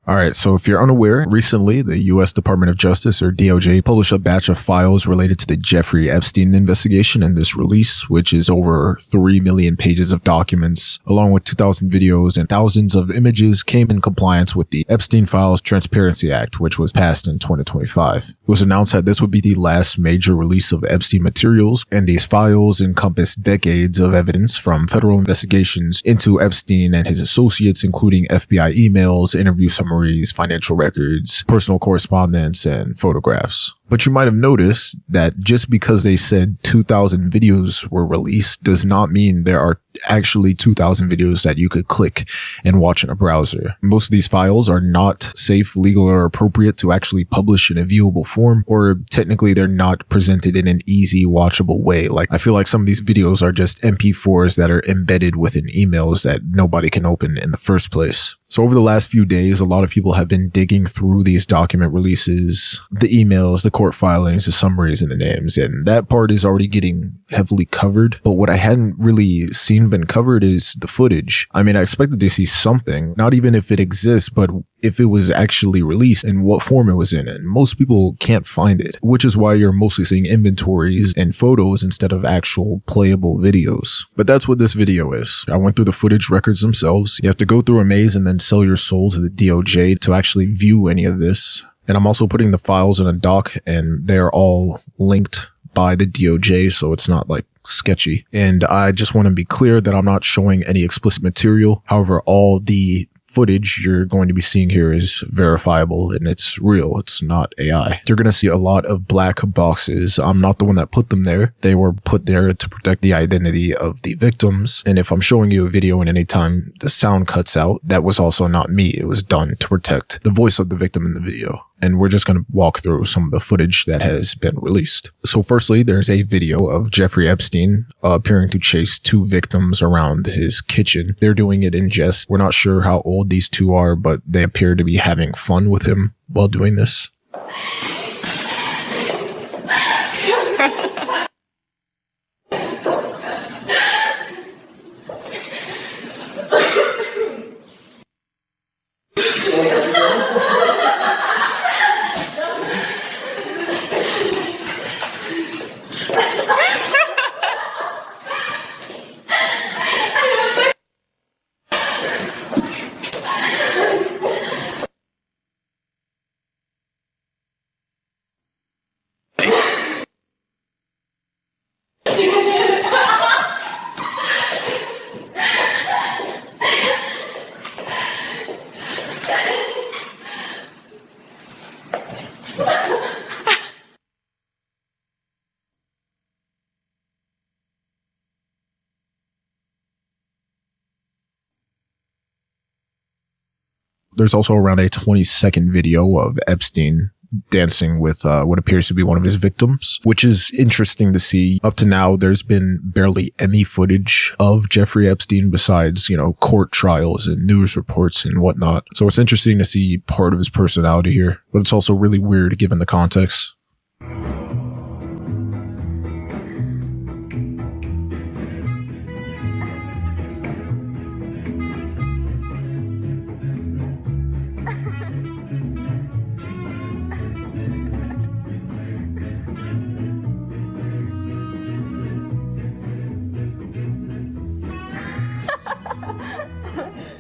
All right, so if you're unaware, recently the U.S. Department of Justice, or DOJ, published a batch of files related to the Jeffrey Epstein investigation, and this release, which is over 3 million pages of documents, along with 2,000 videos and thousands of images, came in compliance with the Epstein Files Transparency Act, which was passed in 2025. It was announced that this would be the last major release of Epstein materials, and these files encompass decades of evidence from federal investigations into Epstein and his associates, including FBI emails, interview summaries, financial records, personal correspondence, and photographs. But you might have noticed that just because they said 2,000 videos were released does not mean there are actually 2,000 videos that you could click and watch in a browser. Most of these files are not safe, legal, or appropriate to actually publish in a viewable form, or technically they're not presented in an easy, watchable way. Like, I feel like some of these videos are just MP4s that are embedded within emails that nobody can open in the first place. So over the last few days, a lot of people have been digging through these document releases, the emails, the court filings, the summaries, and the names, and that part is already getting heavily covered. But what I hadn't really seen been covered is the footage. I mean, I expected to see something, not even if it exists, but if it was actually released and what form it was in. And most people can't find it, which is why you're mostly seeing inventories and photos instead of actual playable videos. But that's what this video is. I went through the footage records themselves. You have to go through a maze and then sell your soul to the DOJ to actually view any of this. And I'm also putting the files in a doc, and they're all linked by the DOJ, so it's not like sketchy. And I just want to be clear that I'm not showing any explicit material. However, all the footage you're going to be seeing here is verifiable and it's real. It's not AI. You're going to see a lot of black boxes. I'm not the one that put them there. They were put there to protect the identity of the victims. And if I'm showing you a video and anytime the sound cuts out, that was also not me. It was done to protect the voice of the victim in the video. And we're just going to walk through some of the footage that has been released. So firstly, there's a video of Jeffrey Epstein appearing to chase two victims around his kitchen. They're doing it in jest. We're not sure how old these two are, but they appear to be having fun with him while doing this. There's also around a 20-second video of Epstein dancing with what appears to be one of his victims, which is interesting to see. Up to now, there's been barely any footage of Jeffrey Epstein besides, court trials and news reports and whatnot. So it's interesting to see part of his personality here, but it's also really weird given the context.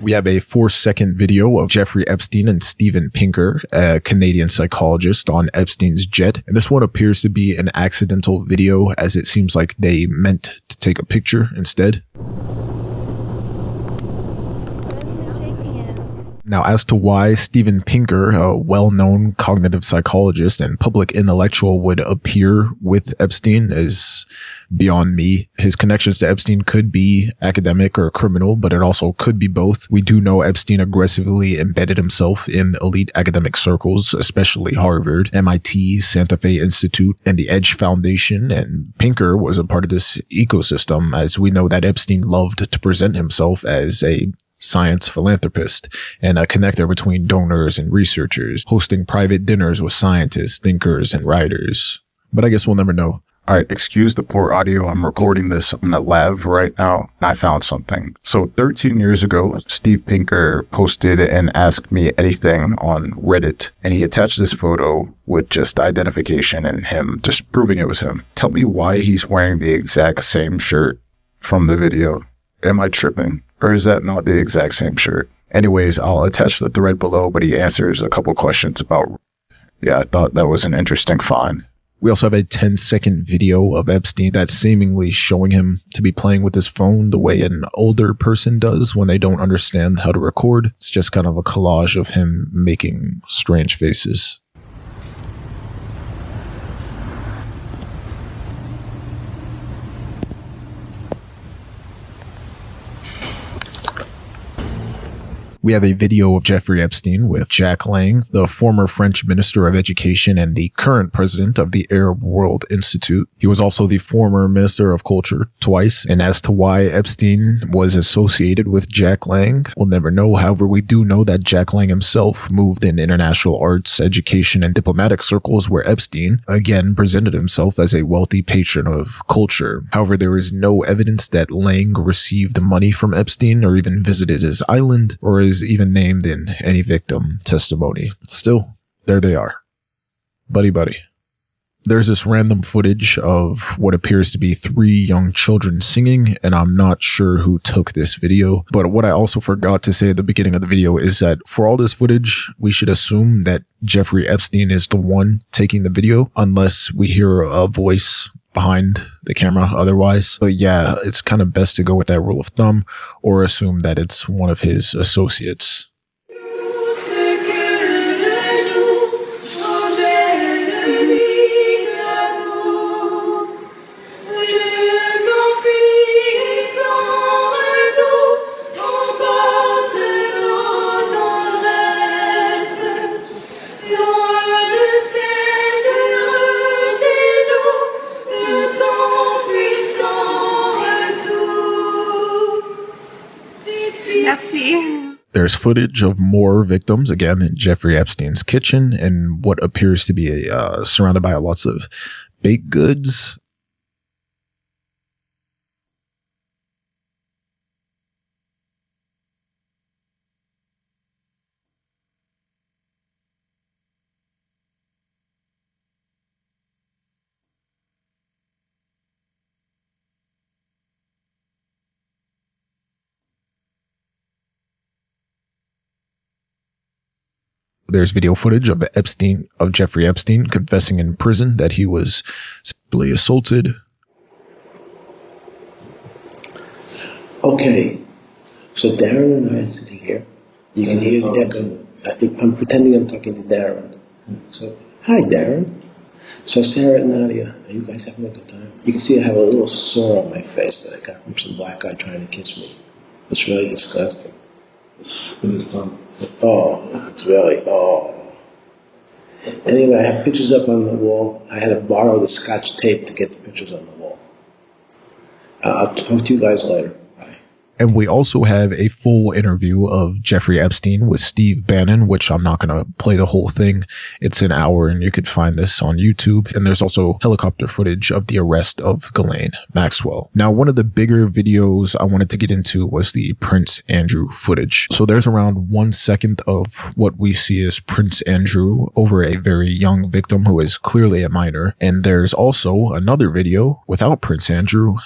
We have a 4-second video of Jeffrey Epstein and Steven Pinker, a Canadian psychologist, on Epstein's jet. And this one appears to be an accidental video, as it seems like they meant to take a picture instead. Now, as to why Steven Pinker, a well-known cognitive psychologist and public intellectual, would appear with Epstein is beyond me. His connections to Epstein could be academic or criminal, but it also could be both. We do know Epstein aggressively embedded himself in elite academic circles, especially Harvard, MIT, Santa Fe Institute, and the Edge Foundation, and Pinker was a part of this ecosystem, as we know that Epstein loved to present himself as a science philanthropist and a connector between donors and researchers, hosting private dinners with scientists, thinkers, and writers. But I guess we'll never know. All right, excuse the poor audio. I'm recording this in a lab right now, and I found something. So 13 years ago, Steve Pinker posted and asked me anything on Reddit, and he attached this photo with just identification and him, just proving it was him. Tell me why he's wearing the exact same shirt from the video. Am I tripping? Or is that not the exact same shirt? Anyways, I'll attach the thread below, but he answers a couple questions about... Yeah, I thought that was an interesting find. We also have a 10-second video of Epstein that's seemingly showing him to be playing with his phone the way an older person does when they don't understand how to record. It's just kind of a collage of him making strange faces. We have a video of Jeffrey Epstein with Jack Lang, the former French Minister of Education and the current president of the Arab World Institute. He was also the former Minister of Culture twice. And as to why Epstein was associated with Jack Lang, we'll never know. However, we do know that Jack Lang himself moved in international arts, education, and diplomatic circles where Epstein, again, presented himself as a wealthy patron of culture. However, there is no evidence that Lang received money from Epstein or even visited his island or is even named in any victim testimony. Still, there they are. Buddy buddy. There's this random footage of what appears to be 3 young children singing, and I'm not sure who took this video. But what I also forgot to say at the beginning of the video is that for all this footage, we should assume that Jeffrey Epstein is the one taking the video, unless we hear a voice behind the camera otherwise. But yeah, it's kind of best to go with that rule of thumb or assume that it's one of his associates. There's footage of more victims, again, in Jeffrey Epstein's kitchen and what appears to be surrounded by lots of baked goods. There's video footage of Jeffrey Epstein confessing in prison that he was sexually assaulted. Okay, so Darren and I are sitting here. You can hear the echo. I'm pretending I'm talking to Darren. So, hi Darren. So Sarah and Nadia, are you guys having a good time? You can see I have a little sore on my face that I got from some black guy trying to kiss me. It's really disgusting. Oh, it's really, Anyway, I have pictures up on the wall. I had to borrow the Scotch tape to get the pictures on the wall. I'll talk to you guys later. Bye. And we also have a full interview of Jeffrey Epstein with Steve Bannon, which I'm not going to play the whole thing. It's an hour and you could find this on YouTube. And there's also helicopter footage of the arrest of Ghislaine Maxwell. Now, one of the bigger videos I wanted to get into was the Prince Andrew footage. So there's around 1 second of what we see as Prince Andrew over a very young victim who is clearly a minor. And there's also another video without Prince Andrew,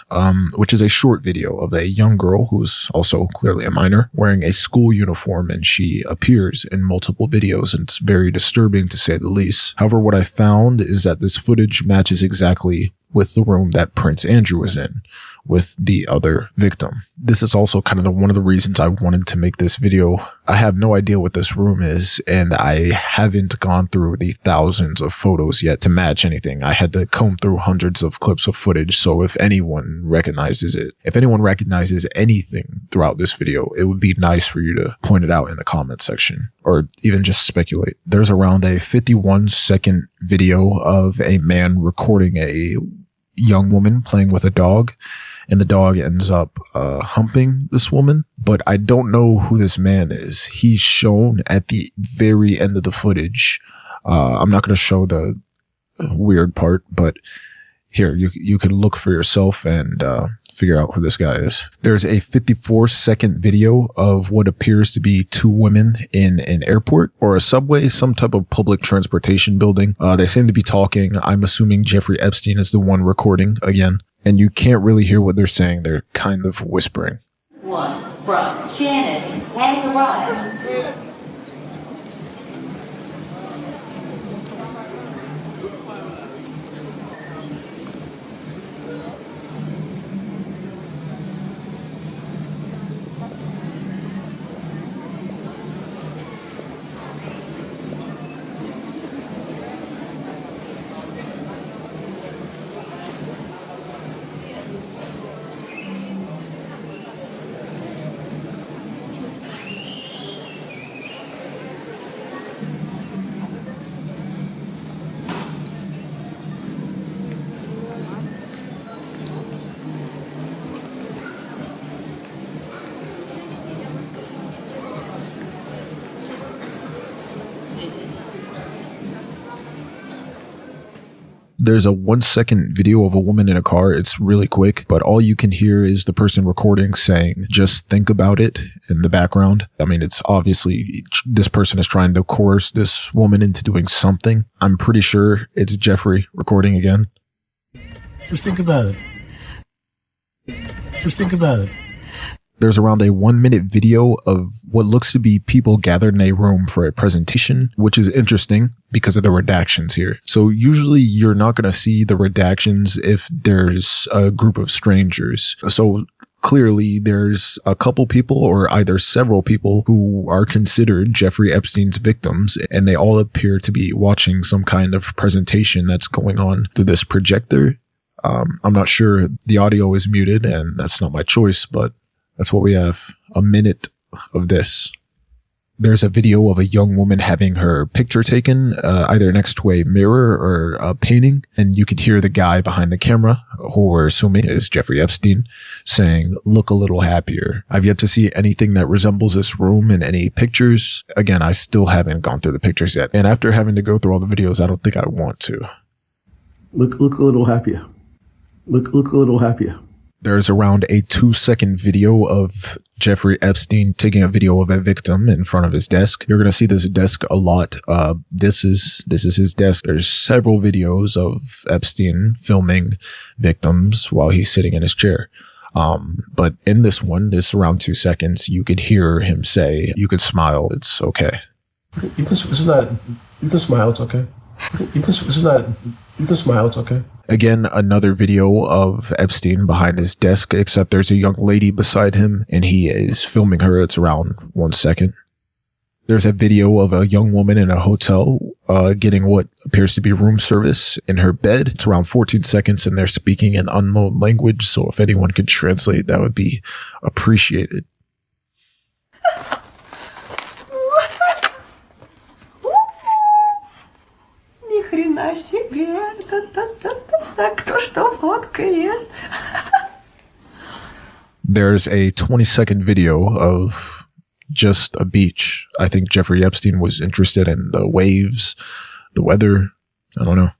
which is a short video of a young girl who's also clearly a minor, wearing a school uniform, and she appears in multiple videos, and it's very disturbing to say the least. However, what I found is that this footage matches exactly with the room that Prince Andrew was in with the other victim. This is also kind of one of the reasons I wanted to make this video. I have no idea what this room is, and I haven't gone through the thousands of photos yet to match anything. I had to comb through hundreds of clips of footage, so if anyone recognizes it, if anyone recognizes anything throughout this video, it would be nice for you to point it out in the comment section, or even just speculate. There's around a 51-second video of a man recording a young woman playing with a dog, and the dog ends up humping this woman. But I don't know who this man is. He's shown at the very end of the footage. I'm not going to show the weird part, but Here, you can look for yourself and figure out who this guy is. There's a 54-second video of what appears to be two women in an airport or a subway, some type of public transportation building. They seem to be talking. I'm assuming Jeffrey Epstein is the one recording again. And you can't really hear what they're saying. They're kind of whispering. One from Janet has arrived. There's a 1-second video of a woman in a car. It's really quick, but all you can hear is the person recording saying, just think about it in the background. I mean, it's obviously this person is trying to coerce this woman into doing something. I'm pretty sure it's Jeffrey recording again. Just think about it. Just think about it. There's around a 1-minute video of what looks to be people gathered in a room for a presentation, which is interesting because of the redactions here. So usually you're not going to see the redactions if there's a group of strangers. So clearly there's a couple people or either several people who are considered Jeffrey Epstein's victims, and they all appear to be watching some kind of presentation that's going on through this projector. I'm not sure. The audio is muted and that's not my choice, but that's what we have. A minute of this. There's a video of a young woman having her picture taken, either next to a mirror or a painting. And you could hear the guy behind the camera, who we're assuming is Jeffrey Epstein, saying, look a little happier. I've yet to see anything that resembles this room in any pictures. Again, I still haven't gone through the pictures yet. And after having to go through all the videos, I don't think I want to. Look a little happier. Look a little happier. There's around a 2-second video of Jeffrey Epstein taking a video of a victim in front of his desk. You're going to see this desk a lot. This is his desk. There's several videos of Epstein filming victims while he's sitting in his chair. But in this one, this around 2 seconds, you could hear him say, you could smile. It's okay. You can smile. It's okay. You can smile. It's okay. Again, another video of Epstein behind his desk, except there's a young lady beside him and he is filming her. It's around 1 second. There's a video of a young woman in a hotel getting what appears to be room service in her bed. It's around 14 seconds and they're speaking an unknown language. So if anyone could translate, that would be appreciated. Ни хрена себе. Кто что фоткает? There's a 20-second video of just a beach. I think Jeffrey Epstein was interested in the waves, the weather. I don't know.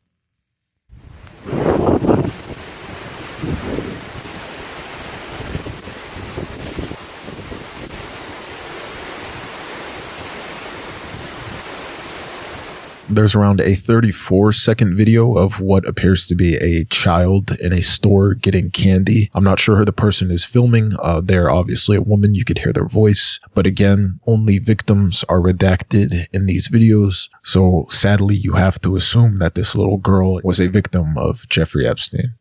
There's around a 34-second video of what appears to be a child in a store getting candy. I'm not sure who the person is filming. They're obviously a woman. You could hear their voice. But again, only victims are redacted in these videos. So sadly, you have to assume that this little girl was a victim of Jeffrey Epstein.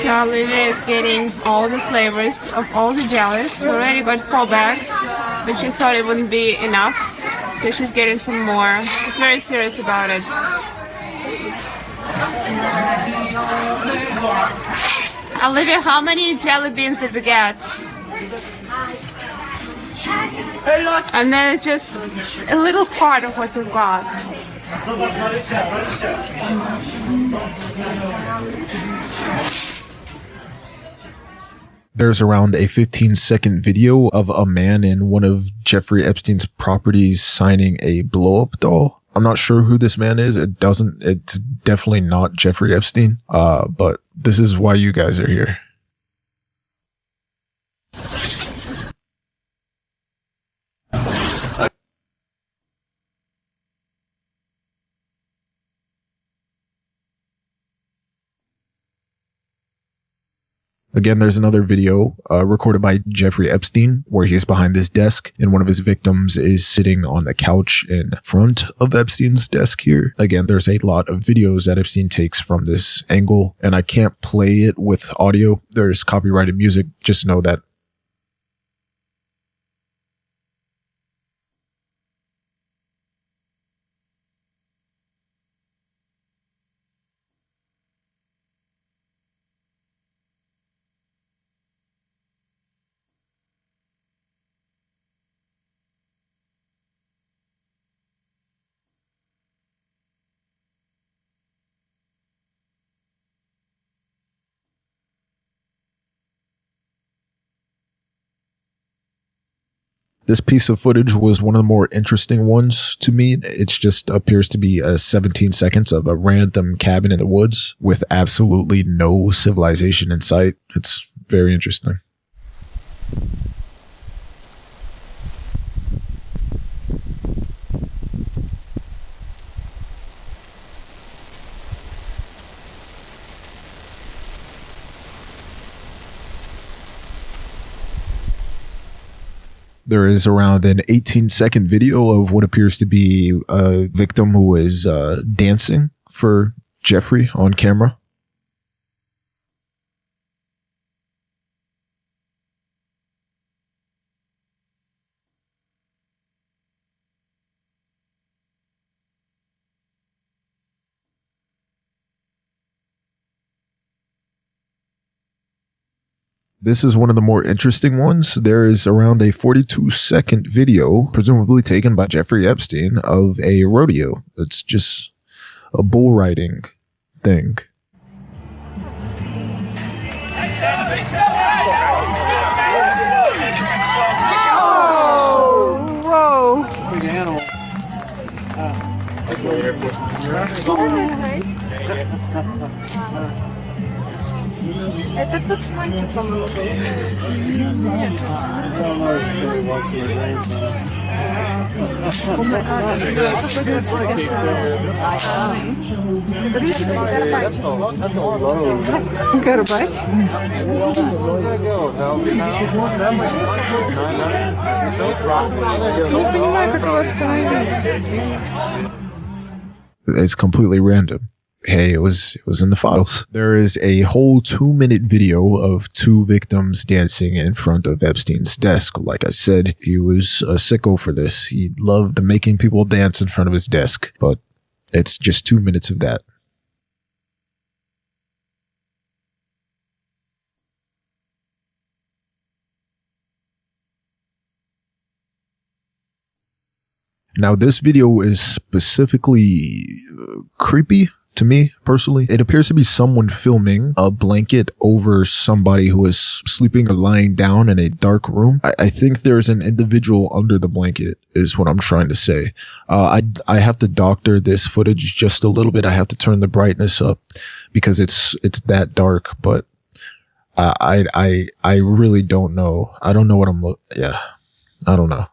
So Olivia is getting all the flavors of all the jellies. We already got 4 bags, but she thought it wouldn't be enough. So she's getting some more. She's very serious about it. Olivia, how many jelly beans did we get? A lot. And then it's just a little part of what we've got. There's around a 15-second video of a man in one of Jeffrey Epstein's properties signing a blow-up doll. I'm not sure who this man is. It's definitely not Jeffrey Epstein. But this is why you guys are here. Again, there's another video recorded by Jeffrey Epstein where he's behind this desk and one of his victims is sitting on the couch in front of Epstein's desk here. Again, there's a lot of videos that Epstein takes from this angle, and I can't play it with audio. There's copyrighted music. Just know that. This piece of footage was one of the more interesting ones to me. It just appears to be 17 seconds of a random cabin in the woods with absolutely no civilization in sight. It's very interesting. There is around an 18-second video of what appears to be a victim who is dancing for Jeffrey on camera. This is one of the more interesting ones. There is around a 42-second video, presumably taken by Jeffrey Epstein, of a rodeo. It's just a bull riding thing. Oh, whoa. Big animal. That's nice. Это тот мальчик, по-моему. Горбач. Не понимаю, как его остановить. It's completely random. Hey, it was in the files. There is a whole 2-minute video of 2 victims dancing in front of Epstein's desk. Like I said, he was a sicko for this. He loved making people dance in front of his desk, but it's just 2 minutes of that. Now, this video is specifically creepy. To me, personally, it appears to be someone filming a blanket over somebody who is sleeping or lying down in a dark room. I think there's an individual under the blanket is what I'm trying to say. I have to doctor this footage just a little bit. I have to turn the brightness up because it's that dark, but I really don't know. I don't know what I'm yeah, I don't know.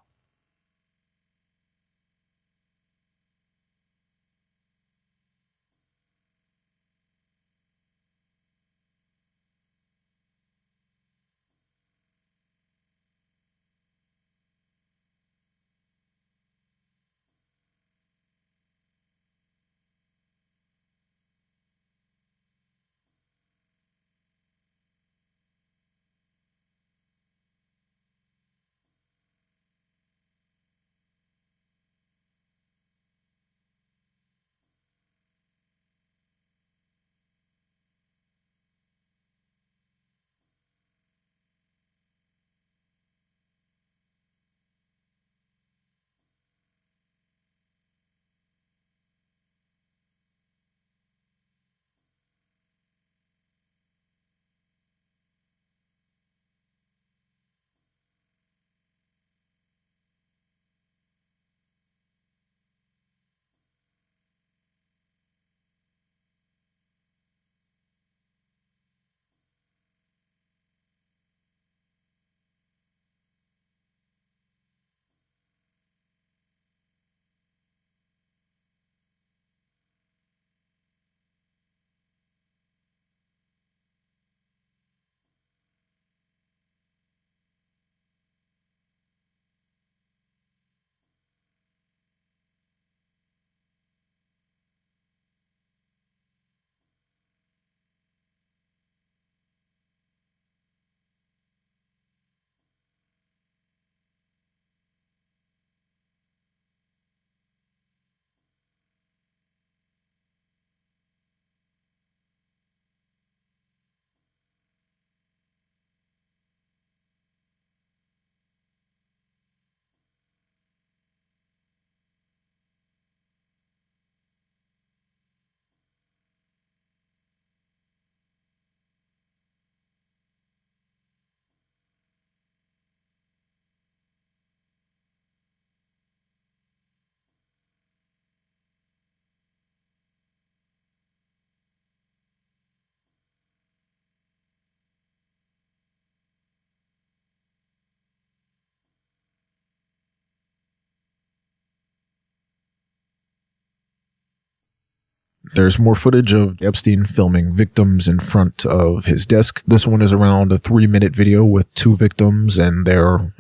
There's more footage of Epstein filming victims in front of his desk. This one is around a 3-minute video with 2 victims and they're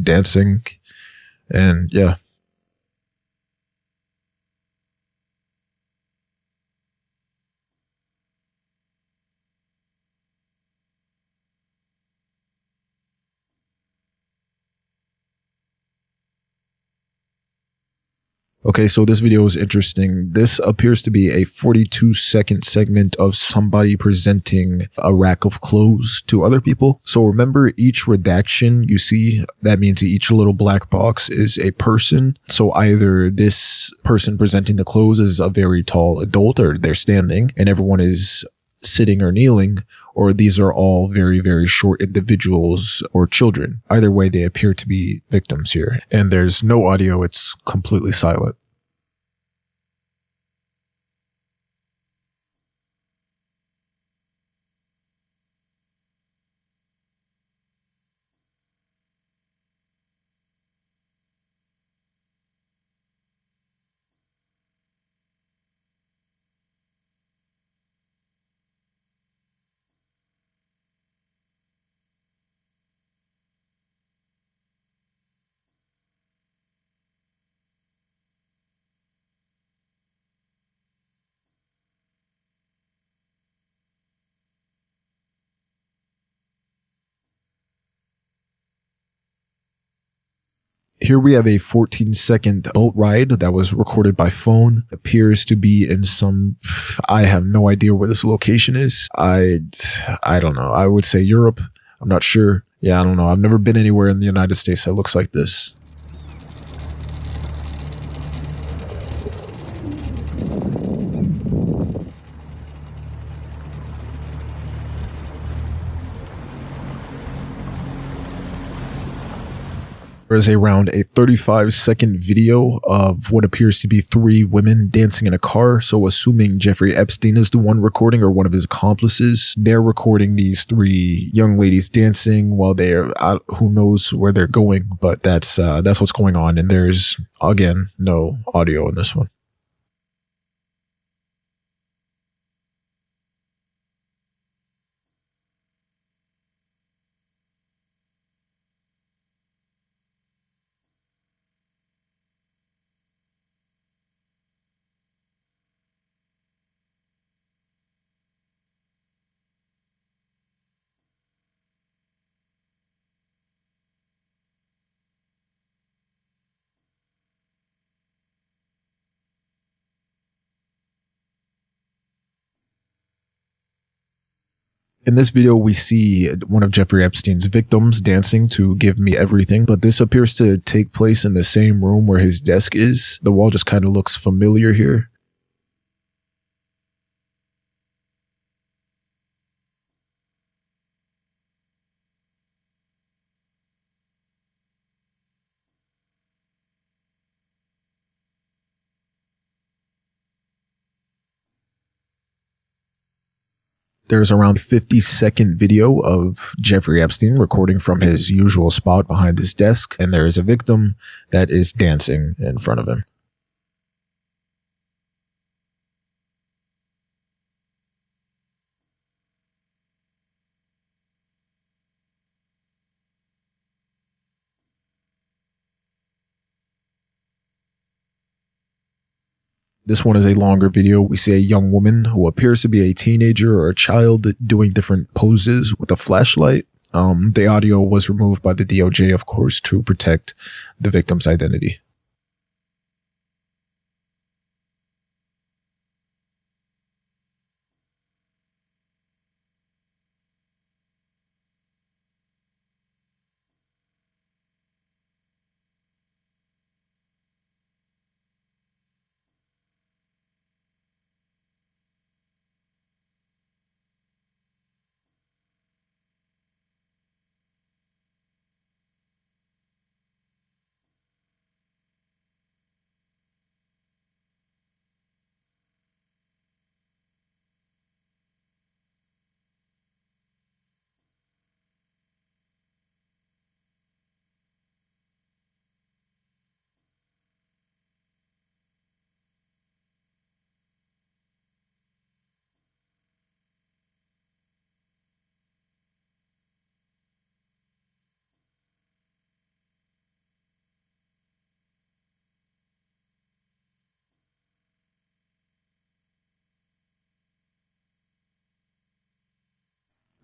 dancing. And yeah. Okay, so this video is interesting. This appears to be a 42-second segment of somebody presenting a rack of clothes to other people. So remember, each redaction you see, that means each little black box is a person. So either this person presenting the clothes is a very tall adult, or they're standing and everyone is sitting or kneeling, or these are all very, very short individuals or children. Either way, they appear to be victims here. And there's no audio. It's completely silent. Here we have a 14-second boat ride that was recorded by phone. Appears to be in some, I have no idea where this location is. I don't know. I would say Europe. I'm not sure. Yeah, I don't know. I've never been anywhere in the United States that looks like this. There is around a 35-second video of what appears to be 3 women dancing in a car. So assuming Jeffrey Epstein is the one recording or one of his accomplices, they're recording these 3 young ladies dancing while they're out, who knows where they're going, but that's what's going on. And there's, again, no audio in this one. In this video, we see one of Jeffrey Epstein's victims dancing to Give Me Everything, but this appears to take place in the same room where his desk is. The wall just kind of looks familiar here. There's around a 50-second video of Jeffrey Epstein recording from his usual spot behind his desk, and there is a victim that is dancing in front of him. This one is a longer video. We see a young woman who appears to be a teenager or a child doing different poses with a flashlight. The audio was removed by the DOJ, of course, to protect the victim's identity.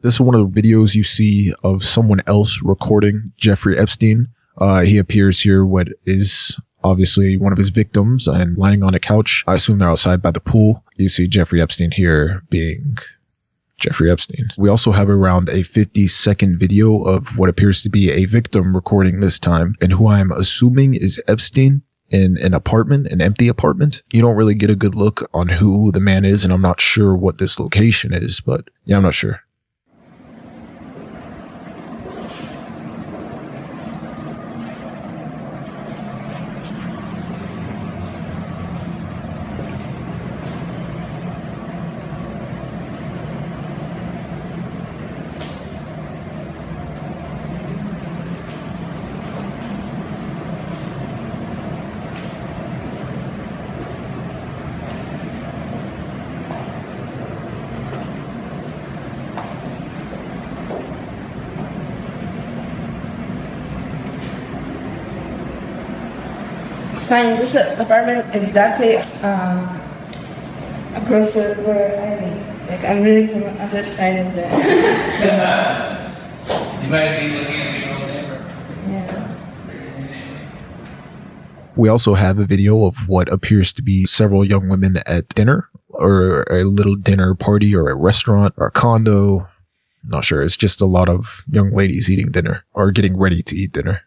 This is one of the videos you see of someone else recording Jeffrey Epstein. He appears here what is obviously one of his victims and lying on a couch. I assume they're outside by the pool. You see Jeffrey Epstein here being Jeffrey Epstein. We also have around a 50-second video of what appears to be a victim recording this time, and who I'm assuming is Epstein in an apartment, an empty apartment. You don't really get a good look on who the man is, and I'm not sure what this location is, but yeah, I'm not sure. It's fine. Is this apartment exactly across where I live? Like, I'm really from the other side of the... You might be looking at your own neighbor. Yeah. We also have a video of what appears to be several young women at dinner, or a little dinner party, or a restaurant, or a condo. Not sure. It's just a lot of young ladies eating dinner, or getting ready to eat dinner.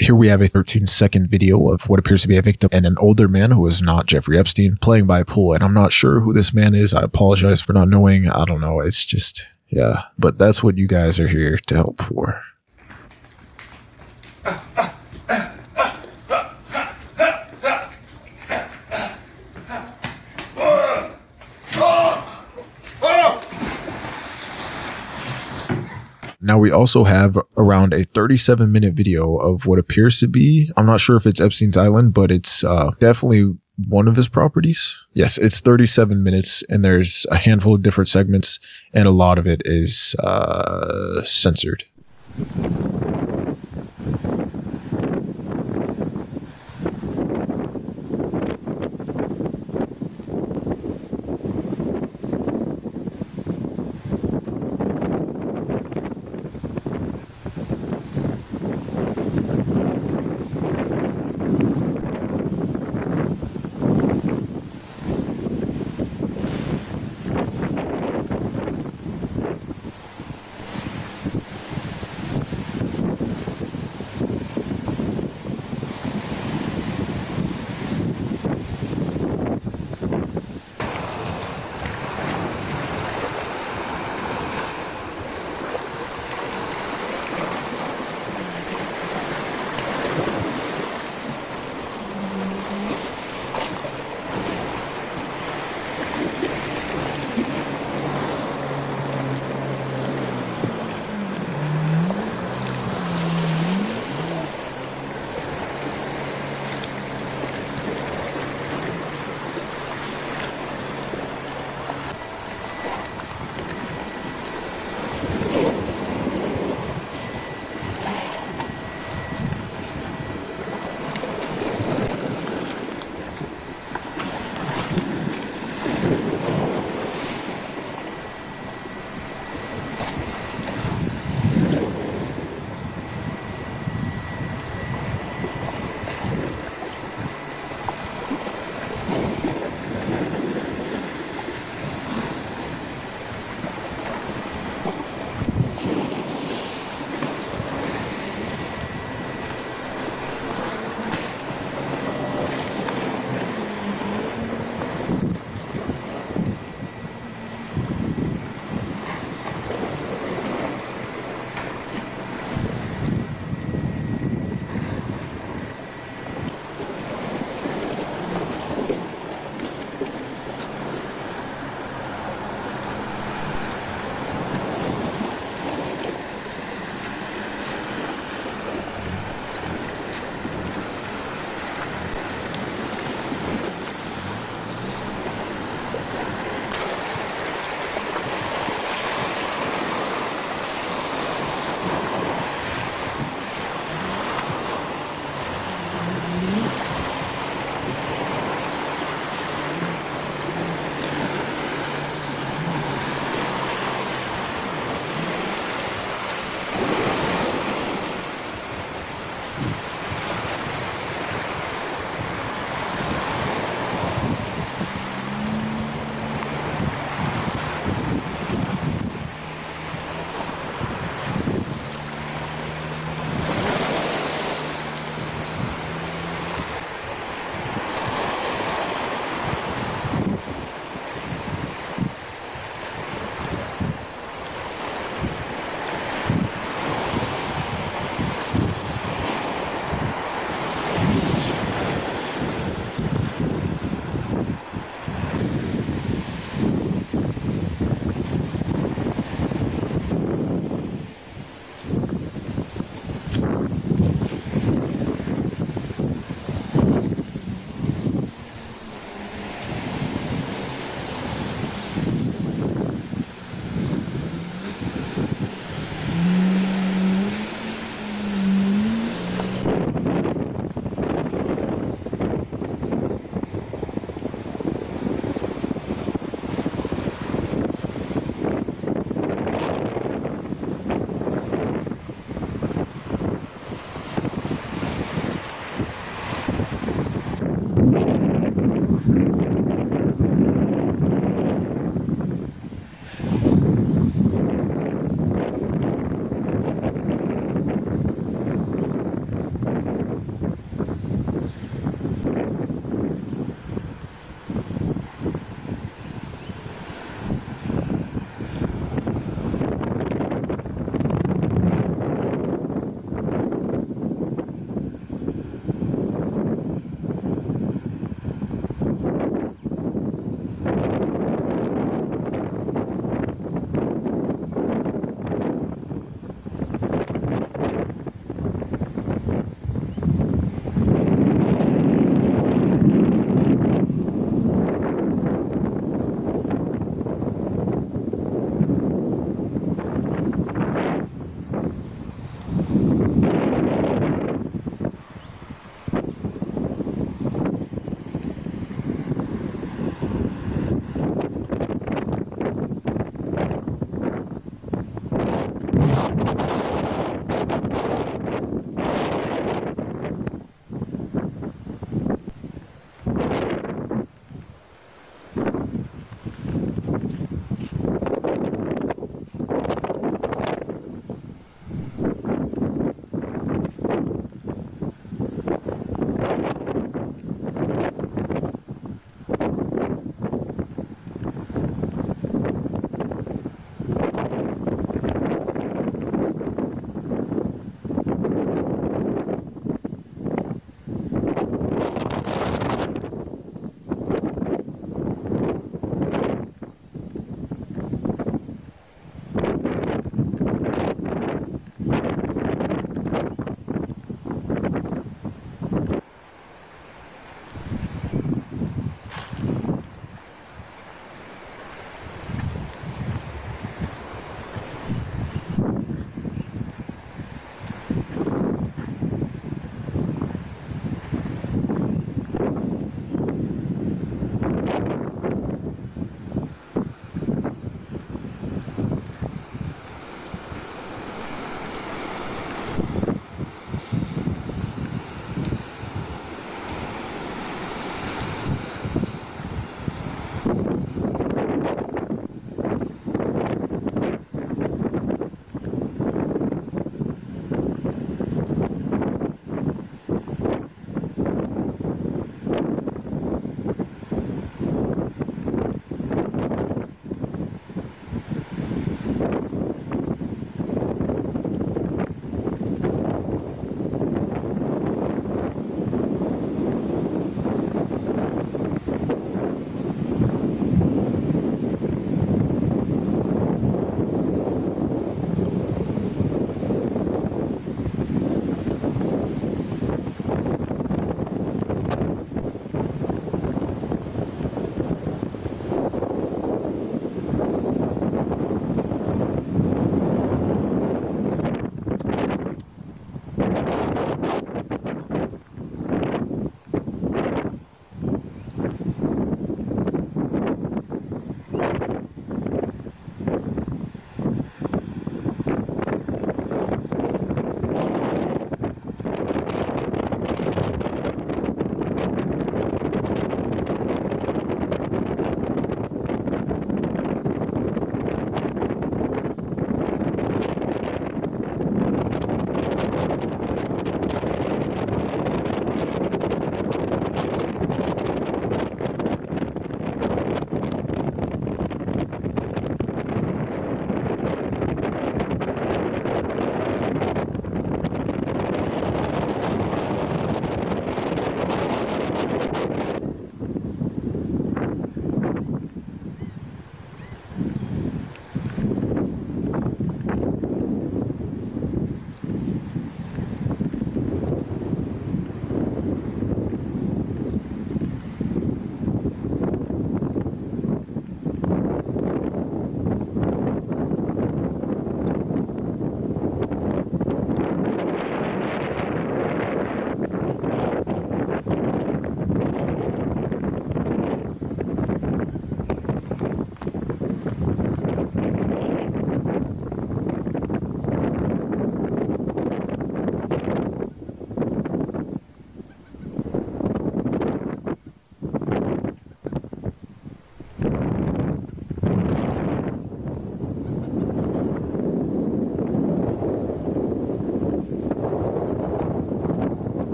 Here we have a 13-second video of what appears to be a victim and an older man who is not Jeffrey Epstein playing by a pool. And I'm not sure who this man is. I apologize for not knowing. I don't know. It's just, yeah. But that's what you guys are here to help for. Now we also have around a 37-minute video of what appears to be, I'm not sure if it's Epstein's Island, but it's definitely one of his properties. Yes, it's 37 minutes and there's a handful of different segments and a lot of it is censored.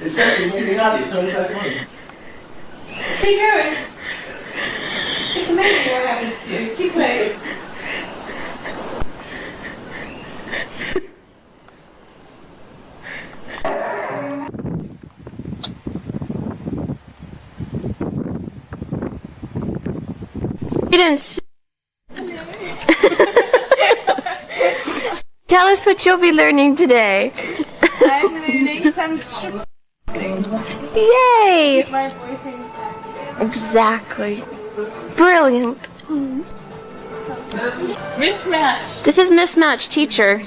It's amazing out here. Turn it back on. Keep going. It's amazing what happens to you. Keep playing. You didn't Tell us what you'll be learning today. I'm learning some Yay! my boyfriend's back. Exactly. Brilliant. Mismatch. This is mismatch teacher.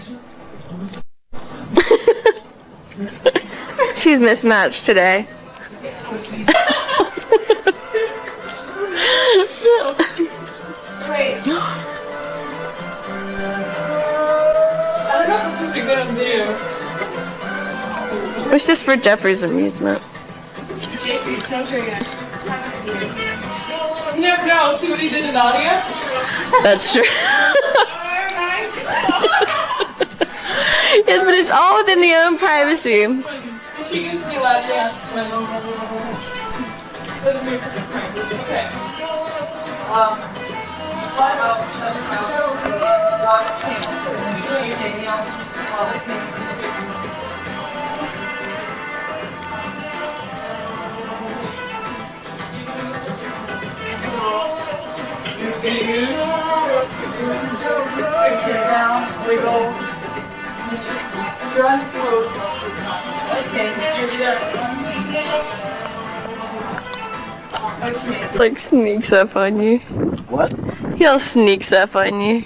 She's mismatched today. Wait. I don't know if this is a good on video. It's just for Jeffrey's amusement. JP, don't show you. You never know. See what he did in audio? That's true. Yes, but it's all within the own privacy. She gives me a lap dance when... Okay. Like sneaks up on you. What? He'll sneaks up on you.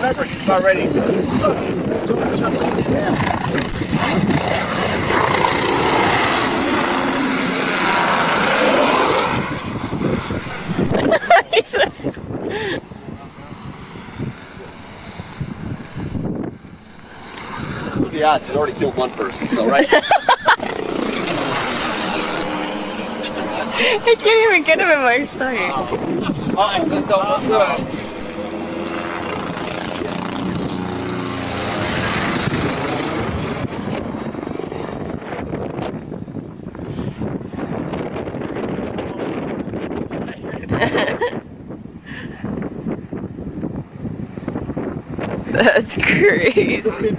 Remember, he's already. The odds, it already killed one person, so right? I can't even get him in my sight. Alright, let's go, let's go. That's crazy.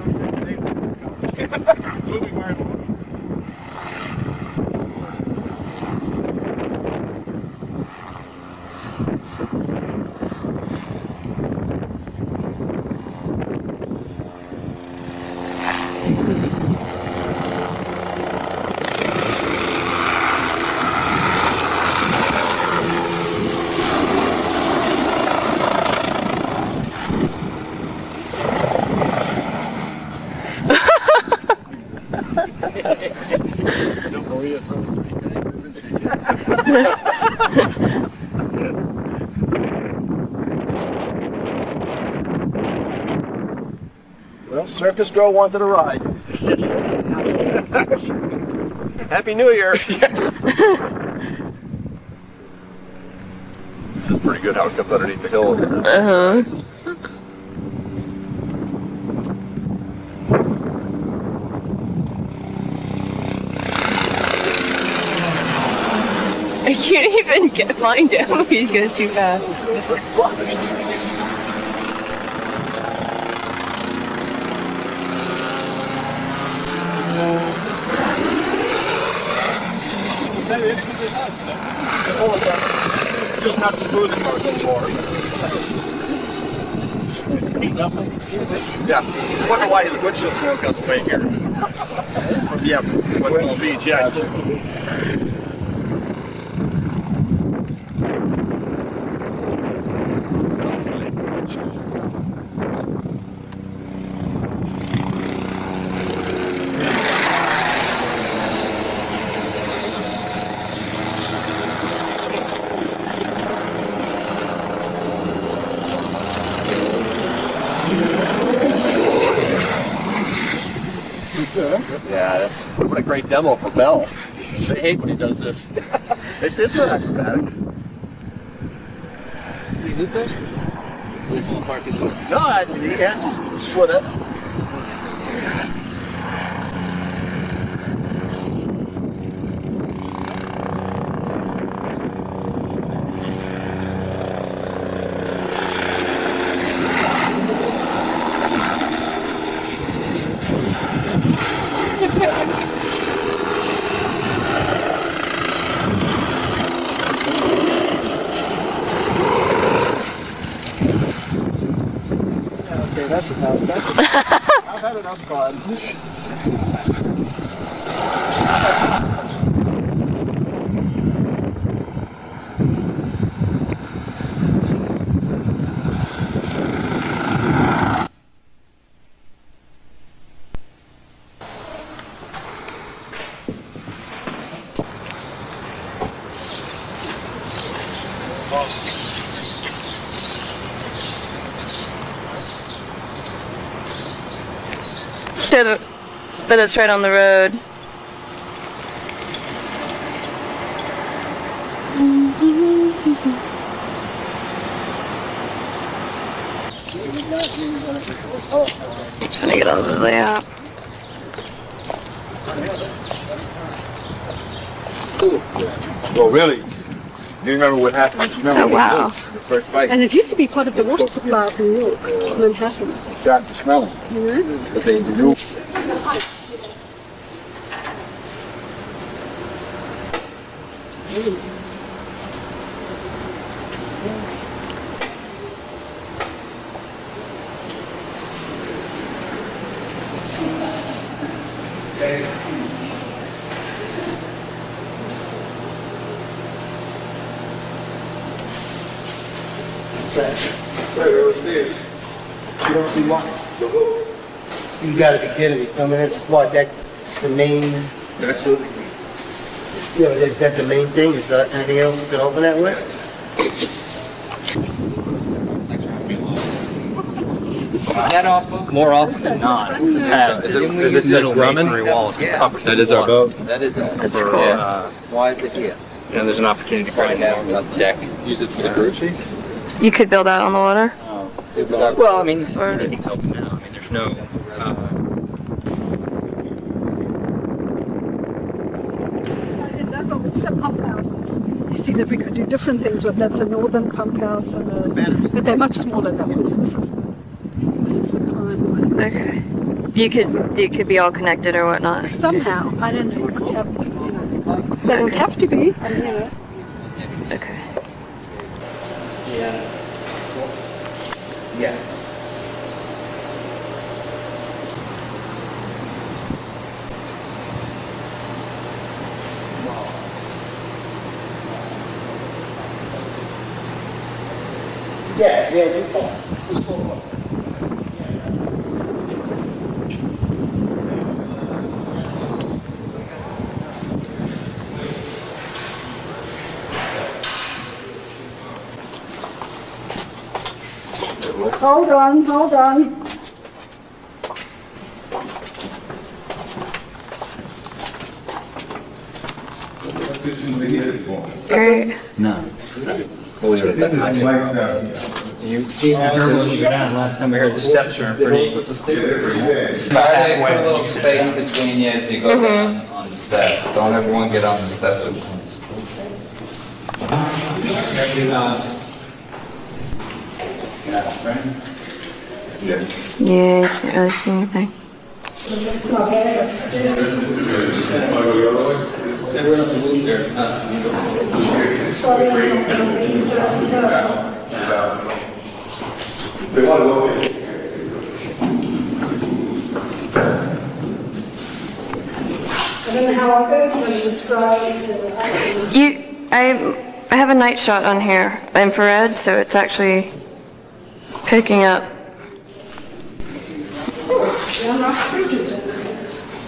Well, Circus Girl wanted a ride. Happy New Year. Yes. This is pretty good how it comes underneath the hill. Uh-huh. kept flying down if he goes too fast. It's just not smooth anymore. Yeah, I wonder why his windshield broke on the way here. Yeah, West Palm Beach, yeah. Yeah, that's what a great demo for Bell. They hate when he does this. They say it's not acrobatic. Did he do this? No, he can't split it. Okay, that's enough. I've had enough fun. But it's right on the road. Just trying to get all the way out. Well, really? Do you remember what happened? Oh, wow. The first fight. And it used to be part of the water supply of New York, Manhattan. Got to smell it. Mm-hmm. But they knew. You don't see why. You gotta be kidding me. Coming in, what, that's the main. Absolutely. You know, is that the main thing? Is there anything else you can open that with? That off more often than not. Is it middle Grumman? masonry walls Yeah. That is our boat. That is it. That's cool. Why is it here? And there's an opportunity to find out about the deck. Use it for the crew chief? You could build out on the water? Well, I mean, Or- anything's open now. I mean, there's no. It does always the pump houses. You see that we could do different things with that's a northern pump house and but they're much smaller than this. This is the prime one. Okay. You could be all connected or whatnot. Somehow, I don't know. You could have, you know, they don't have to be. I mean, you know. Okay. Yeah. Yeah. Just go on. Hold on, hold on. Great. No. We'll leave it at that. You see how when you go down, last time we heard the steps are pretty. Try to put a little space between you as you go down on the step. Don't everyone get on the steps at once. Yeah, you can't really see anything. I don't know how I'm going to describe this. I have a night shot on here, infrared, so it's actually picking up.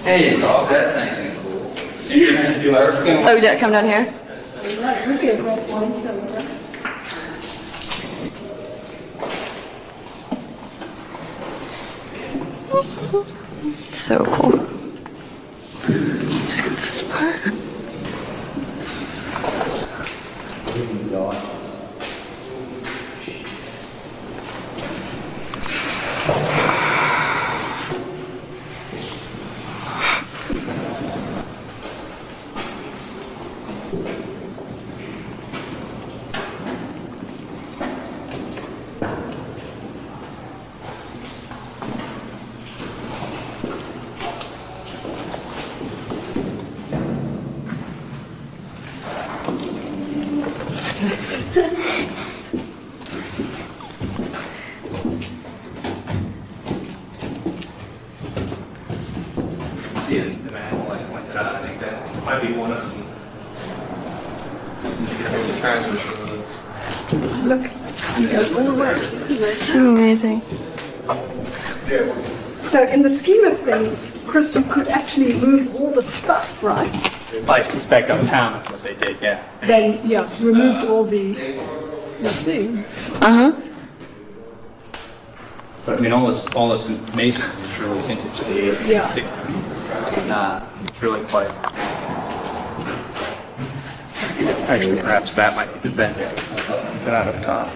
There you go. That's nice and cool. Oh, did it come down here? That would be a great one. So cool. Just get this part. See the manual I pointed out. I think that might be one of them. Look, it goes all the way. So amazing. So in the scheme of things, Chris, you could actually move all the stuff, right? I suspect uptown that's what they did, yeah. Then, yeah, removed all this thing. Uh-huh. But I mean, all this masonry is really vintage to the 80s, Yeah. 60s. It's really quite. Actually, perhaps that might be the bend out up top.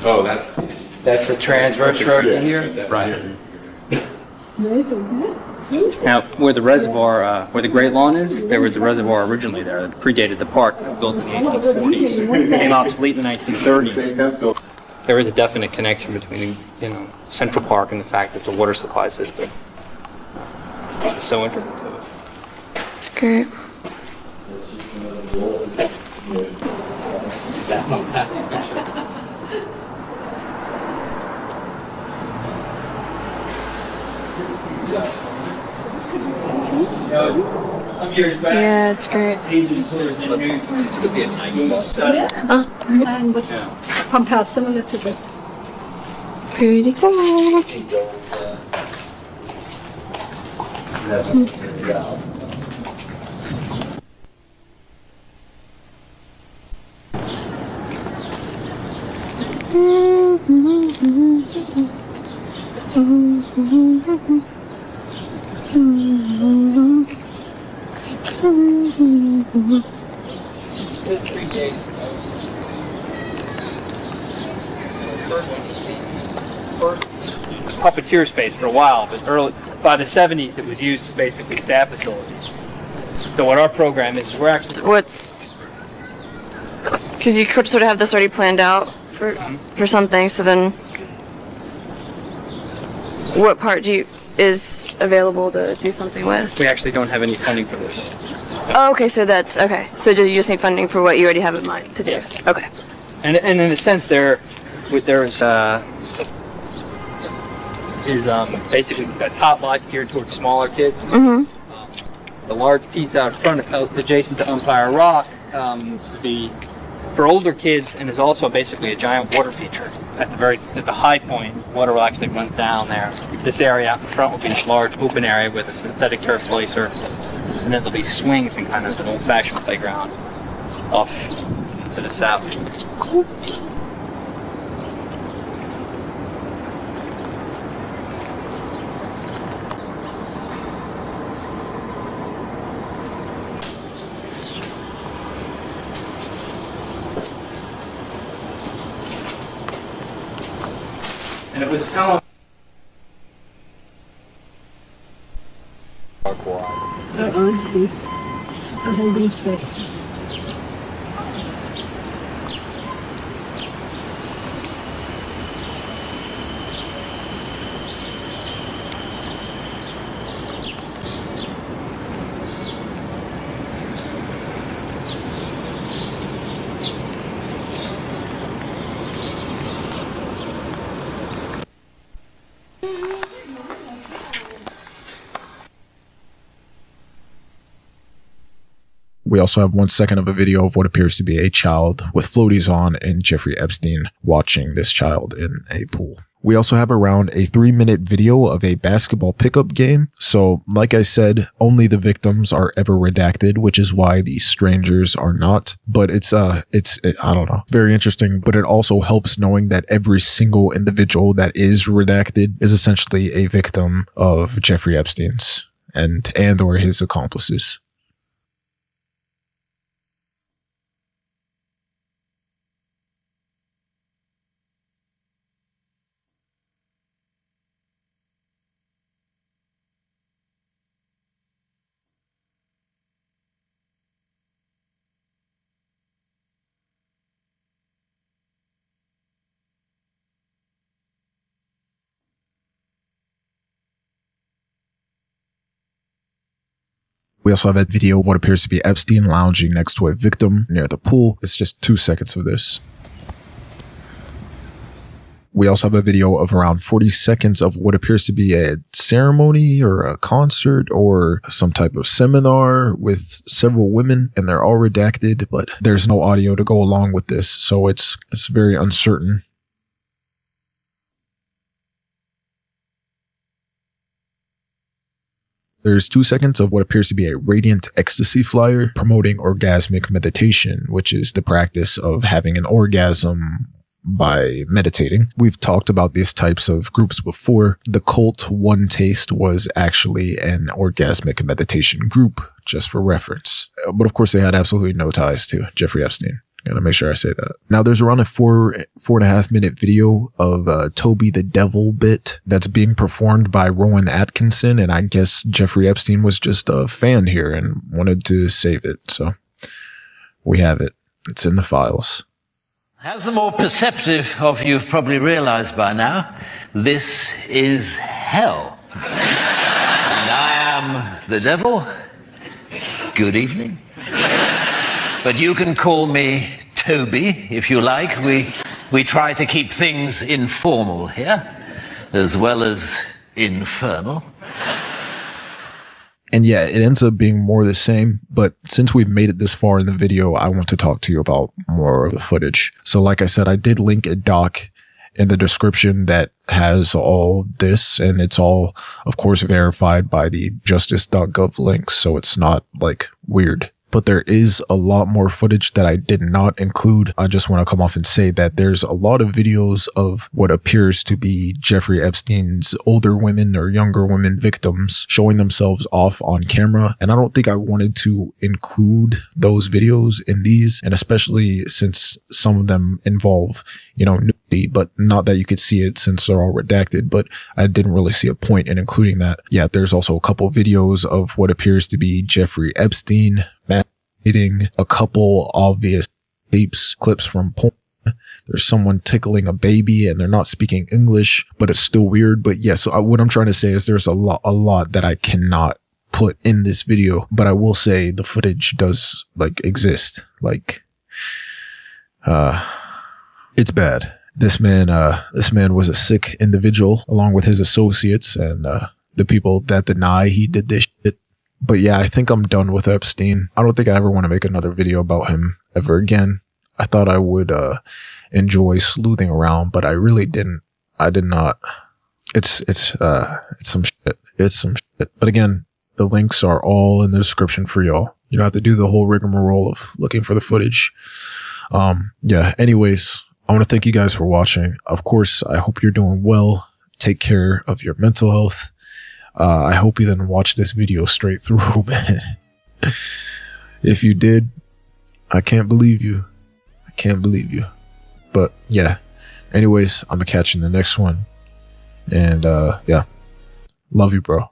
Oh, that's the transverse road in here? Right. Amazing, Now, where the reservoir, where the Great Lawn is, there was a reservoir originally there that predated the park, built in the 1840s. Became obsolete in the 1930s. There is a definite connection between, Central Park and the fact that the water supply system is so integral to it. It's great. Some years back, Yeah, it's great. This could be a night study. And this pump house similar to the Pretty cool. Puppeteer space for a while, but by the 70s it was used as basically staff facilities. So what our program is we're actually... Because you could sort of have this already planned out for something, so then what part is available to do something with? We actually don't have any funding for this. Oh, okay, so that's, okay. So you just need funding for what you already have in mind to do? Yes. Okay. And in a sense is basically a top lot geared towards smaller kids. Mm-hmm. The large piece out front, adjacent to Umpire Rock, for older kids, and is also basically a giant water feature. At the high point, water actually runs down there. This area out in front will be a large open area with a synthetic turf play surface, and then there'll be swings and kind of an old-fashioned playground off to the south. And it was telling I see. I'm holding straight. We also have 1 second of a video of what appears to be a child with floaties on and Jeffrey Epstein watching this child in a pool. We also have around a 3-minute video of a basketball pickup game. So like I said, only the victims are ever redacted, which is why the strangers are not. But it's I don't know, very interesting. But it also helps knowing that every single individual that is redacted is essentially a victim of Jeffrey Epstein's and or his accomplices. We also have a video of what appears to be Epstein lounging next to a victim near the pool. It's just 2 seconds of this. We also have a video of around 40 seconds of what appears to be a ceremony or a concert or some type of seminar with several women, and they're all redacted, but there's no audio to go along with this, so it's very uncertain. There's 2 seconds of what appears to be a radiant ecstasy flyer promoting orgasmic meditation, which is the practice of having an orgasm by meditating. We've talked about these types of groups before. The cult One Taste was actually an orgasmic meditation group, just for reference. But of course, they had absolutely no ties to Jeffrey Epstein. Gotta make sure I say that. Now there's around a 4.5 minute video of Toby the Devil bit that's being performed by Rowan Atkinson, and I guess Jeffrey Epstein was just a fan here and wanted to save it. So we have it. It's in the files. As the more perceptive of you have probably realized by now, this is hell. And I am the devil. Good evening. But you can call me Toby, if you like. We try to keep things informal here, as well as infernal. And yeah, it ends up being more the same, but since we've made it this far in the video, I want to talk to you about more of the footage. So like I said, I did link a doc in the description that has all this, and it's all, of course, verified by the justice.gov links, so it's not like weird. But there is a lot more footage that I did not include. I just want to come off and say that there's a lot of videos of what appears to be Jeffrey Epstein's older women or younger women victims showing themselves off on camera. And I don't think I wanted to include those videos in these, and especially since some of them involve, you know, nudity, but not that you could see it since they're all redacted, but I didn't really see a point in including that. Yeah, there's also a couple videos of what appears to be Jeffrey Epstein masturbating, a couple obvious clips from porn. There's someone tickling a baby and they're not speaking English, but it's still weird. But yeah, so what I'm trying to say is there's a lot that I cannot put in this video, but I will say the footage does like exist. Like, it's bad. This man was a sick individual along with his associates and, the people that deny he did this shit. But yeah, I think I'm done with Epstein. I don't think I ever want to make another video about him ever again. I thought I would enjoy sleuthing around, but I really didn't. I did not. It's some shit. It's some shit. But again, the links are all in the description for y'all. You don't have to do the whole rigmarole of looking for the footage. Yeah, anyways, I want to thank you guys for watching. Of course, I hope you're doing well. Take care of your mental health. I hope you didn't watch this video straight through, man. If you did, I can't believe you. I can't believe you. But yeah, anyways, I'm gonna catch you in the next one. And yeah, love you, bro.